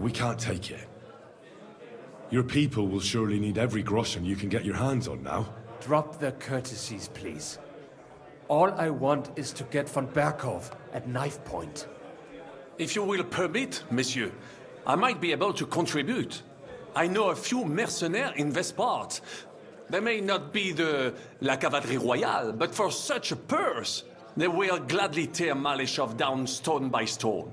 we can't take it. Your people will surely need every groschen you can get your hands on now. Drop the courtesies, please. All I want is to get von Berkhoff at knife point. If you will permit, monsieur, I might be able to contribute. I know a few mercenaires in this part. They may not be la cavalerie royale, but for such a purse, they will gladly tear Malishov down stone by stone.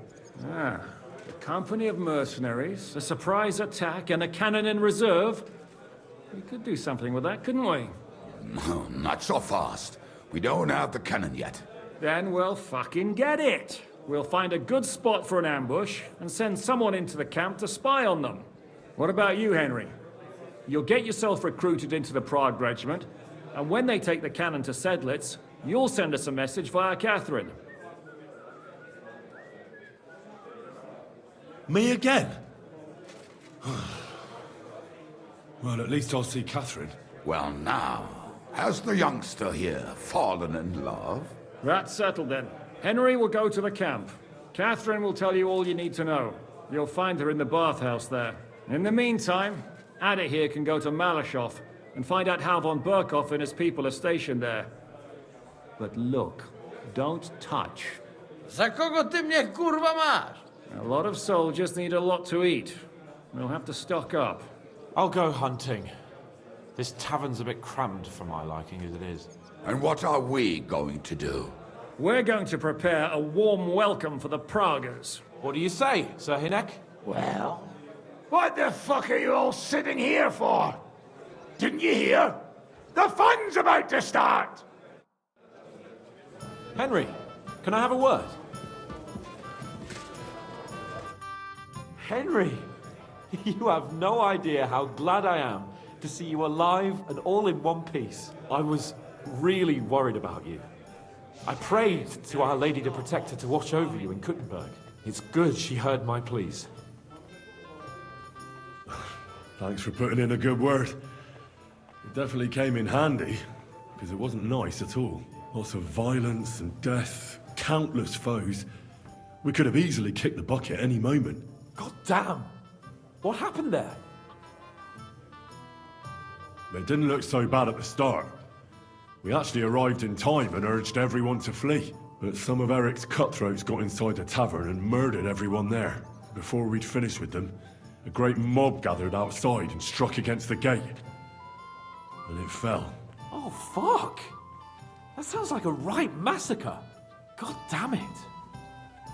Ah, a company of mercenaries, a surprise attack, and a cannon in reserve. We could do something with that, couldn't we? No, not so fast. We don't have the cannon yet. Then we'll fucking get it. We'll find a good spot for an ambush and send someone into the camp to spy on them. What about you, Henry? You'll get yourself recruited into the Prague regiment, and when they take the cannon to Sedlitz, you'll send us a message via Catherine. Me again? Well, at least I'll see Catherine. Well now, has the youngster here fallen in love? That's settled then. Henry will go to the camp. Catherine will tell you all you need to know. You'll find her in the bathhouse there. In the meantime, Ada here can go to Malishov and find out how von Berkhoff and his people are stationed there. But look, don't touch. Za kogo ty mnie kurwa masz? A lot of soldiers need a lot to eat. We'll have to stock up. I'll go hunting. This tavern's a bit crammed for my liking as it is. And what are we going to do? We're going to prepare a warm welcome for the Praguers. What do you say, Sir Hinek? Well, what the fuck are you all sitting here for? Didn't you hear? The fun's about to start! Henry, can I have a word? Henry, you have no idea how glad I am to see you alive and all in one piece. I was really worried about you. I prayed to Our Lady the Protector to watch over you in Kuttenberg. It's good she heard my pleas. Thanks for putting in a good word. It definitely came in handy, because it wasn't nice at all. Lots of violence and death, countless foes. We could have easily kicked the bucket any moment. God damn! What happened there? It didn't look so bad at the start. We actually arrived in time and urged everyone to flee. But some of Eric's cutthroats got inside the tavern and murdered everyone there. Before we'd finished with them, a great mob gathered outside and struck against the gate. And it fell. Oh, fuck! That sounds like a right massacre. God damn it.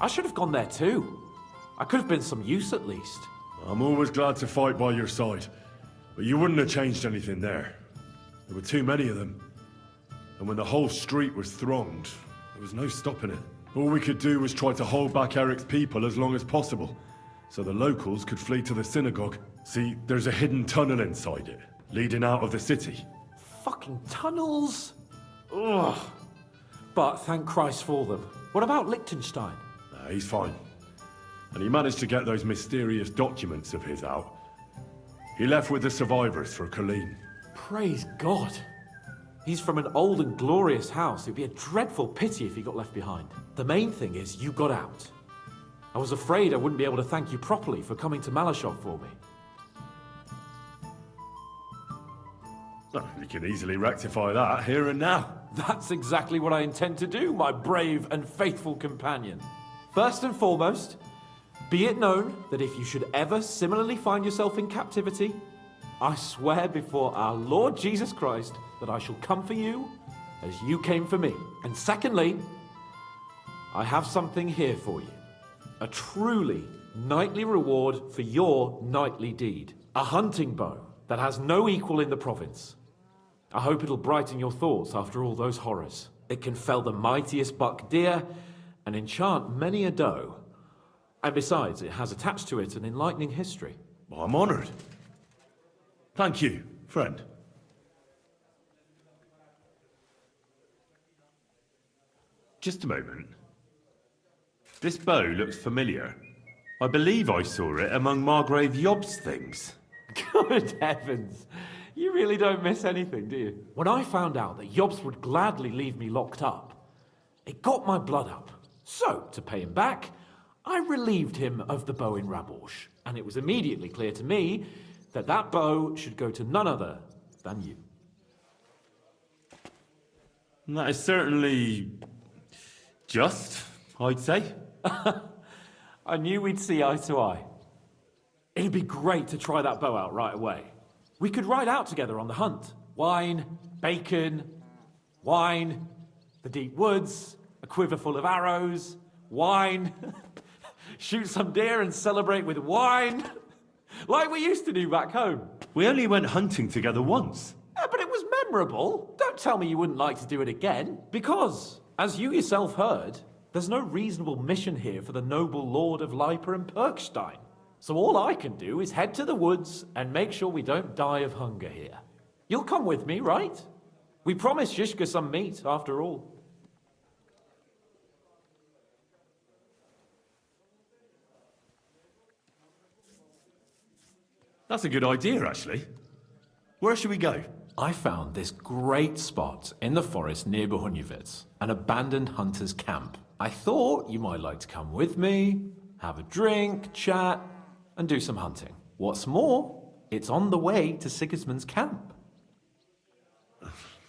I should have gone there too. I could have been some use at least. I'm always glad to fight by your side. But you wouldn't have changed anything there. There were too many of them. And when the whole street was thronged, there was no stopping it. All we could do was try to hold back Eric's people as long as possible, so the locals could flee to the synagogue. See, there's a hidden tunnel inside it, leading out of the city. Fucking tunnels! Ugh. But thank Christ for them. What about Liechtenstein? Nah, he's fine. And he managed to get those mysterious documents of his out. He left with the survivors for Colleen. Praise God. He's from an old and glorious house. It'd be a dreadful pity if he got left behind. The main thing is you got out. I was afraid I wouldn't be able to thank you properly for coming to Malishov for me. Well, we can easily rectify that here and now. That's exactly what I intend to do, my brave and faithful companion. First and foremost, be it known that if you should ever similarly find yourself in captivity, I swear before our Lord Jesus Christ that I shall come for you as you came for me. And secondly, I have something here for you. A truly knightly reward for your knightly deed. A hunting bow that has no equal in the province. I hope it'll brighten your thoughts after all those horrors. It can fell the mightiest buck deer and enchant many a doe. And besides, it has attached to it an enlightening history. Well, I'm honored. Thank you, friend. Just a moment. This bow looks familiar. I believe I saw it among Margrave Yob's things. Good heavens. You really don't miss anything, do you? When I found out that Yobs would gladly leave me locked up, it got my blood up. So, to pay him back, I relieved him of the bow in Raborsh, and it was immediately clear to me that that bow should go to none other than you. That is certainly just, I'd say. I knew we'd see eye to eye. It'd be great to try that bow out right away. We could ride out together on the hunt. Wine, bacon, wine, the deep woods, a quiver full of arrows, wine, shoot some deer and celebrate with wine, like we used to do back home. We only went hunting together once. Yeah, but it was memorable. Don't tell me you wouldn't like to do it again. Because, as you yourself heard, there's no reasonable mission here for the noble lord of Leiper and Perkstein. So all I can do is head to the woods and make sure we don't die of hunger here. You'll come with me, right? We promised Shishka some meat, after all. That's a good idea, actually. Where should we go? I found this great spot in the forest near Bohunjevitz, an abandoned hunter's camp. I thought you might like to come with me, have a drink, chat, and do some hunting. What's more, it's on the way to Sigismund's camp.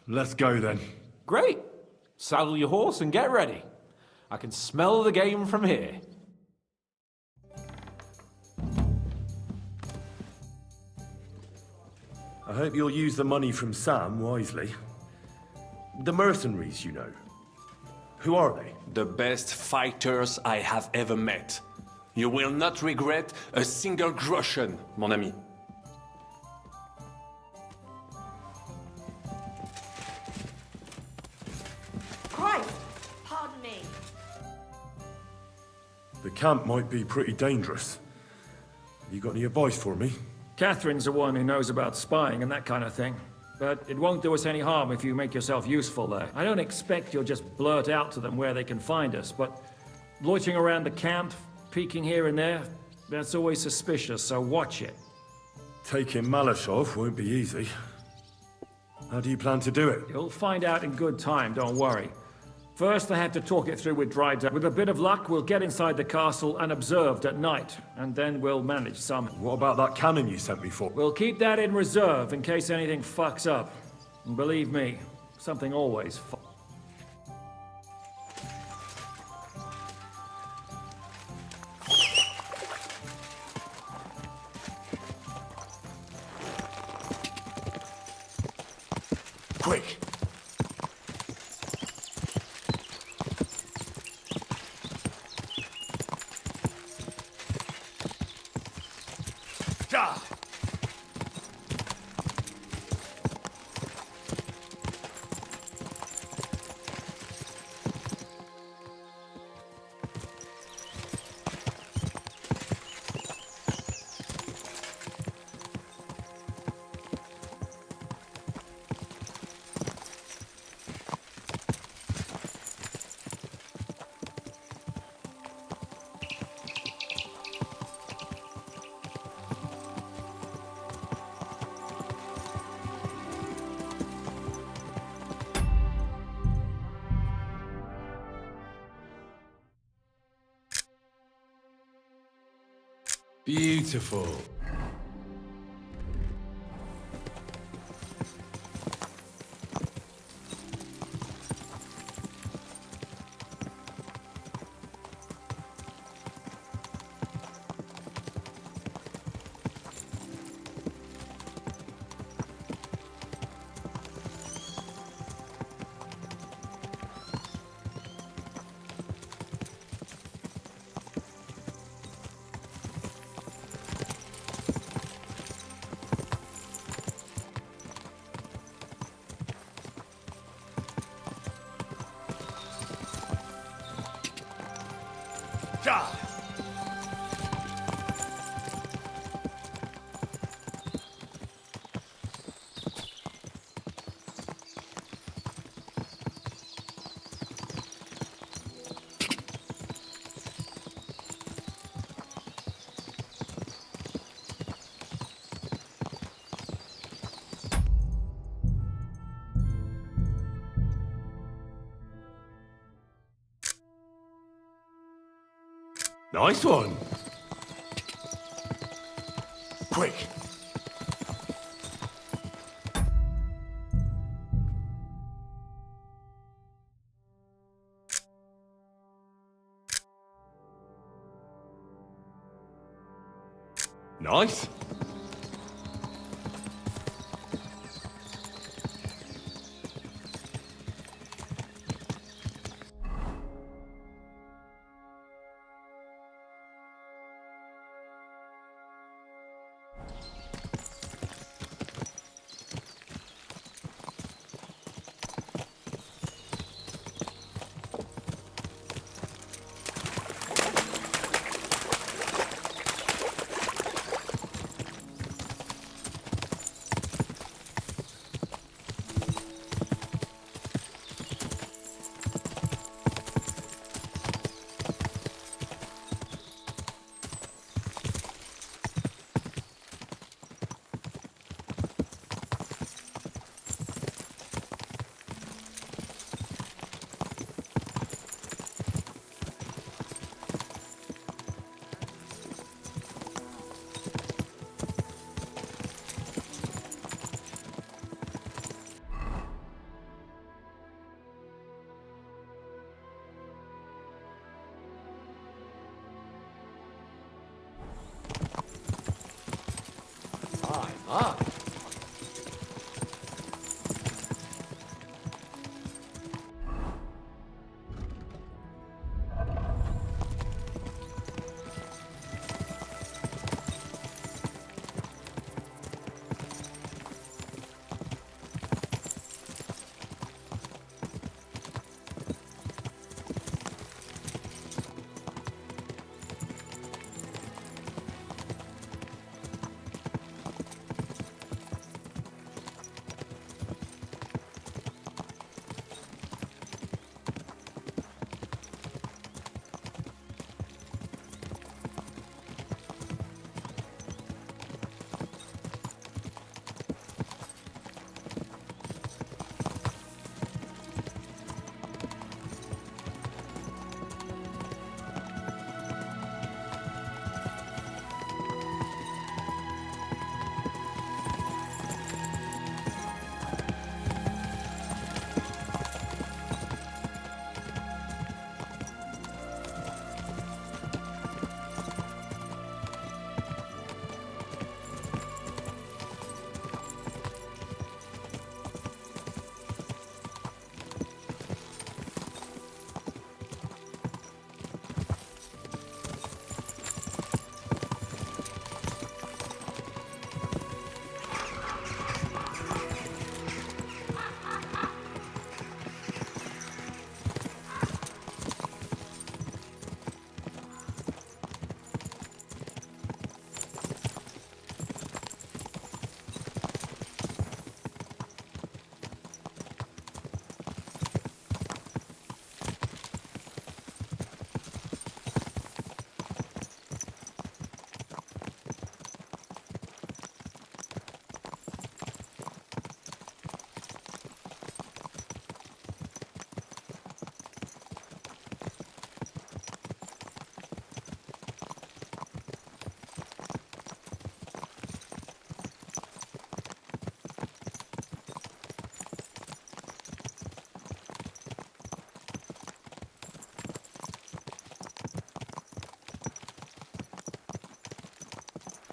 Let's go then. Great. Saddle your horse and get ready. I can smell the game from here. I hope you'll use the money from Sam wisely. The mercenaries, you know. Who are they? The best fighters I have ever met. You will not regret a single groschen, mon ami. Christ! Pardon me. The camp might be pretty dangerous. You got any advice for me? Catherine's the one who knows about spying and that kind of thing. But it won't do us any harm if you make yourself useful there. I don't expect you'll just blurt out to them where they can find us, but loitering around the camp, peeking here and there, that's always suspicious, so watch it. Taking Malashov won't be easy. How do you plan to do it? You'll find out in good time, don't worry. First, I have to talk it through with Dryden. With a bit of luck, we'll get inside the castle unobserved at night, and then we'll manage some. What about that cannon you sent me for? We'll keep that in reserve in case anything fucks up. And believe me, something always Quick! Ah! Beautiful. Nice one. Quick. Nice.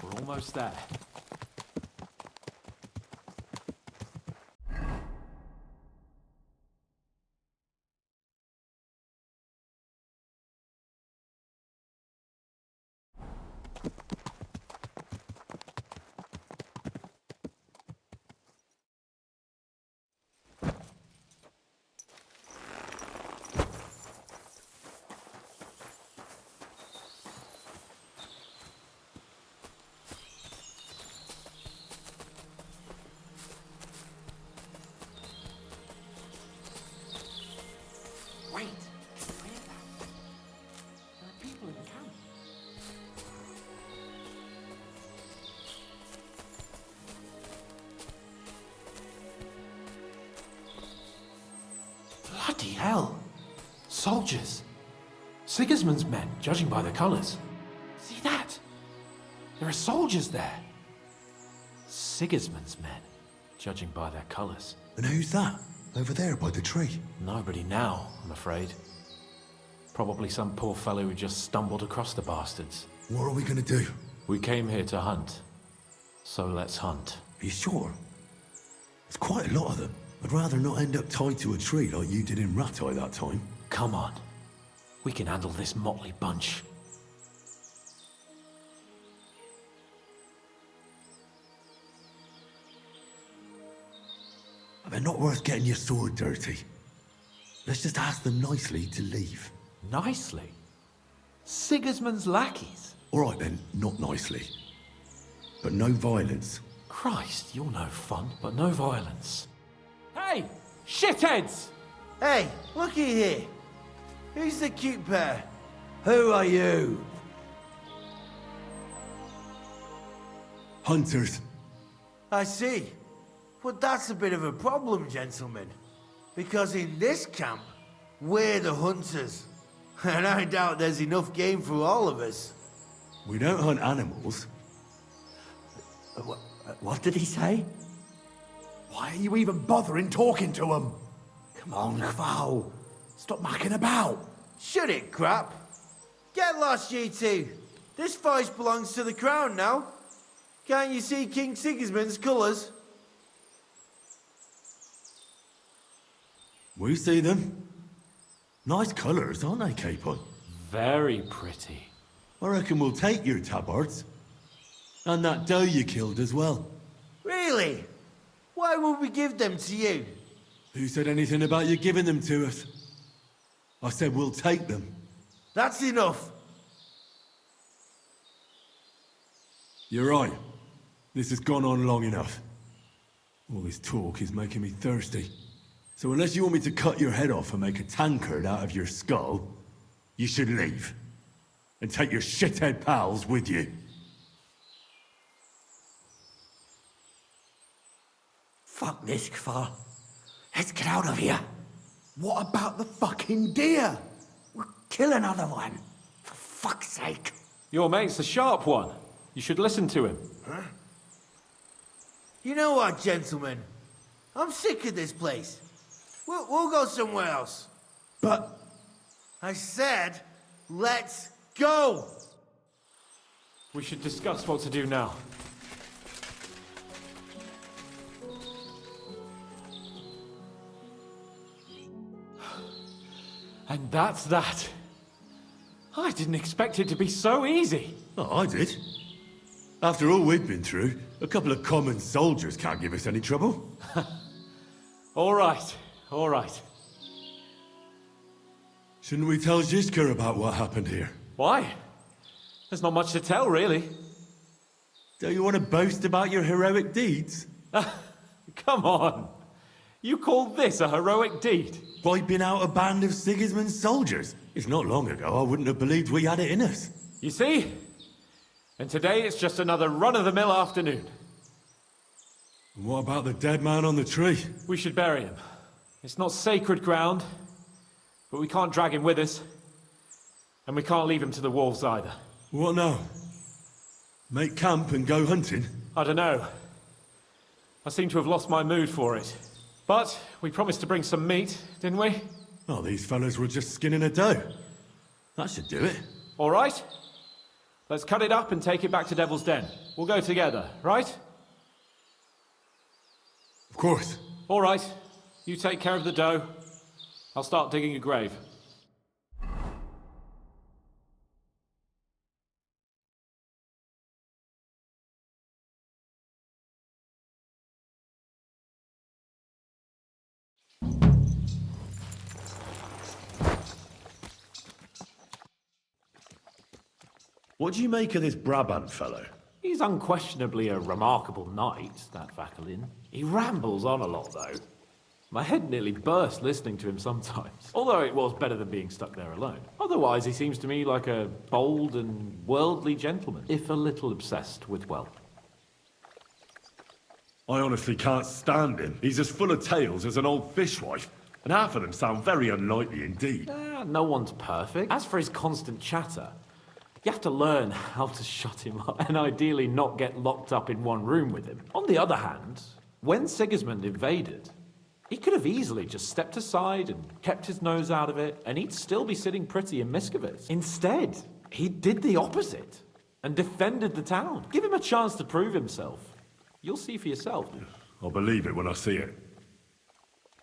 We're almost there. Wait. Hear that? There are people in the camp. Bloody hell. Soldiers. Sigismund's men, judging by the colours. See that? There are soldiers there. Sigismund's men, judging by their colours. And who's that? Over there by the tree? Nobody now, I'm afraid. Probably some poor fellow who just stumbled across the bastards. What are we gonna do? We came here to hunt. So let's hunt. Are you sure? There's quite a lot of them. I'd rather not end up tied to a tree like you did in Rattay that time. Come on. We can handle this motley bunch. They're not worth getting your sword dirty. Let's just ask them nicely to leave. Nicely? Sigismund's lackeys? All right then, not nicely. But no violence. Christ, you're no fun, but no violence. Hey! Shitheads! Hey, looky here. Who's the cute pair? Who are you? Hunters. I see. But that's a bit of a problem, gentlemen. Because in this camp, we're the hunters. And I doubt there's enough game for all of us. We don't hunt animals. What did he say? Why are you even bothering talking to him? Come on, Kval. Stop mucking about. Shut it, crap. Get lost, you two. This forest belongs to the crown now. Can't you see King Sigismund's colours? We see them. Nice colours, aren't they, Capon? Very pretty. I reckon we'll take your tabards. And that doe you killed as well. Really? Why would we give them to you? Who said anything about you giving them to us? I said we'll take them. That's enough. You're right. This has gone on long enough. All this talk is making me thirsty. So unless you want me to cut your head off and make a tankard out of your skull, you should leave. And take your shithead pals with you. Fuck this, Kval. Let's get out of here. What about the fucking deer? We'll kill another one. For fuck's sake. Your mate's the sharp one. You should listen to him. Huh? You know what, gentlemen? I'm sick of this place. We'll go somewhere else. But... I said, let's go! We should discuss what to do now. And that's that. I didn't expect it to be so easy. Oh, I did. After all we've been through, a couple of common soldiers can't give us any trouble. All right, all right. Shouldn't we tell Zizka about what happened here? Why? There's not much to tell, really. Don't you want to boast about your heroic deeds? Come on. You call this a heroic deed? Wiping out a band of Sigismund's soldiers. It's not long ago I wouldn't have believed we had it in us. You see? And today it's just another run-of-the-mill afternoon. And what about the dead man on the tree? We should bury him. It's not sacred ground, but we can't drag him with us. And we can't leave him to the wolves either. What now? Make camp and go hunting? I don't know. I seem to have lost my mood for it. But we promised to bring some meat, didn't we? Oh, these fellas were just skinning a doe. That should do it. All right. Let's cut it up and take it back to Devil's Den. We'll go together, right? Of course. All right. You take care of the doe. I'll start digging a grave. What do you make of this Brabant fellow? He's unquestionably a remarkable knight, that Vakelin. He rambles on a lot, though. My head nearly burst listening to him sometimes. Although it was better than being stuck there alone. Otherwise, he seems to me like a bold and worldly gentleman, if a little obsessed with wealth. I honestly can't stand him. He's as full of tales as an old fishwife, and half of them sound very unlikely indeed. No one's perfect. As for his constant chatter, you have to learn how to shut him up and ideally not get locked up in one room with him. On the other hand, when Sigismund invaded, he could have easily just stepped aside and kept his nose out of it, and he'd still be sitting pretty in Miskovitz. Instead, he did the opposite and defended the town. Give him a chance to prove himself. You'll see for yourself. I'll believe it when I see it.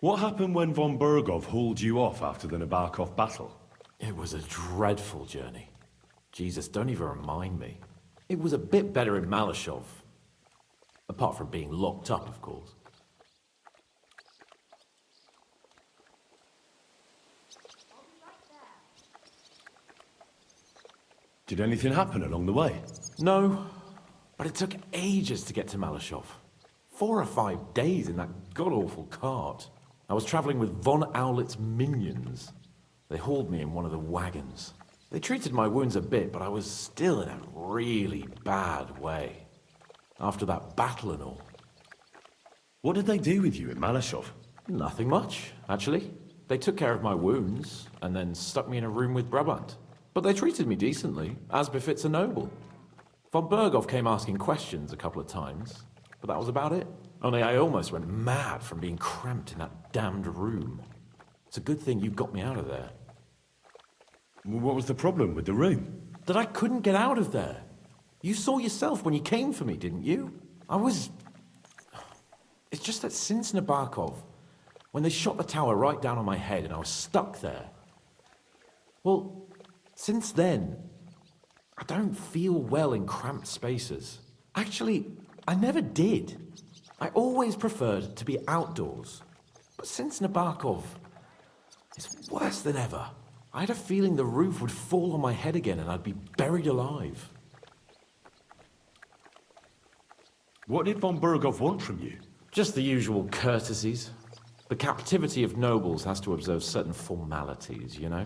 What happened when von Bergov hauled you off after the Nabokov battle? It was a dreadful journey. Jesus, don't even remind me. It was a bit better in Malashov. Apart from being locked up, of course. Did anything happen along the way? No, but it took ages to get to Malashov. 4 or 5 days in that god-awful cart. I was traveling with Von Owlet's minions. They hauled me in one of the wagons. They treated my wounds a bit, but I was still in a really bad way. After that battle and all. What did they do with you in Malashov? Nothing much, actually. They took care of my wounds, and then stuck me in a room with Brabant. But they treated me decently, as befits a noble. Von Bergov came asking questions a couple of times, but that was about it. Only I almost went mad from being cramped in that damned room. It's a good thing you got me out of there. What was the problem with the room? That I couldn't get out of there. You saw yourself when you came for me, didn't you? It's just that since Nabokov, when they shot the tower right down on my head and I was stuck there, well, since then, I don't feel well in cramped spaces. Actually, I never did. I always preferred to be outdoors. But since Nabokov, it's worse than ever. I had a feeling the roof would fall on my head again and I'd be buried alive. What did von Bergov want from you? Just the usual courtesies. The captivity of nobles has to observe certain formalities, you know?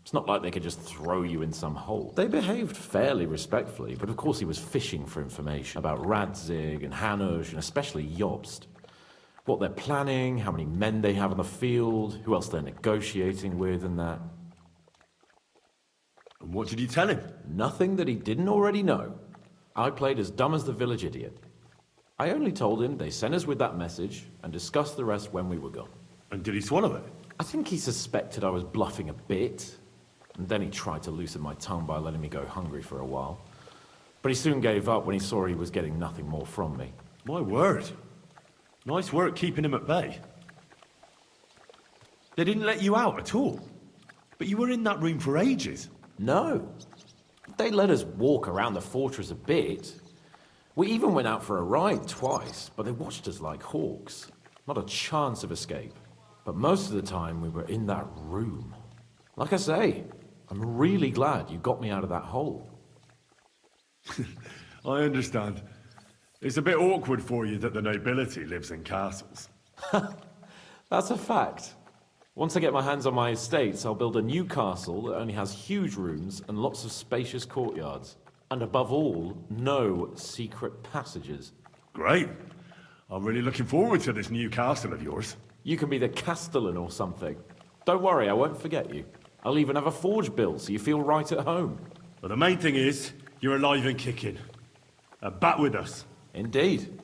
It's not like they could just throw you in some hole. They behaved fairly respectfully, but of course he was fishing for information about Radzig and Hanush, and especially Jobst. What they're planning, how many men they have on the field, who else they're negotiating with, and that. And what did you tell him? Nothing that he didn't already know. I played as dumb as the village idiot. I only told him they sent us with that message and discussed the rest when we were gone. And did he swallow it? I think he suspected I was bluffing a bit, and then he tried to loosen my tongue by letting me go hungry for a while. But he soon gave up when he saw he was getting nothing more from me. My word. Nice work keeping him at bay. They didn't let you out at all. But you were in that room for ages. No. They let us walk around the fortress a bit. We even went out for a ride twice, but they watched us like hawks. Not a chance of escape. But most of the time we were in that room. Like I say, I'm really glad you got me out of that hole. I understand. It's a bit awkward for you that the nobility lives in castles. That's a fact. Once I get my hands on my estates, I'll build a new castle that only has huge rooms and lots of spacious courtyards. And above all, no secret passages. Great. I'm really looking forward to this new castle of yours. You can be the castellan or something. Don't worry, I won't forget you. I'll even have a forge built so you feel right at home. But the main thing is, you're alive and kicking. Back with us. Indeed.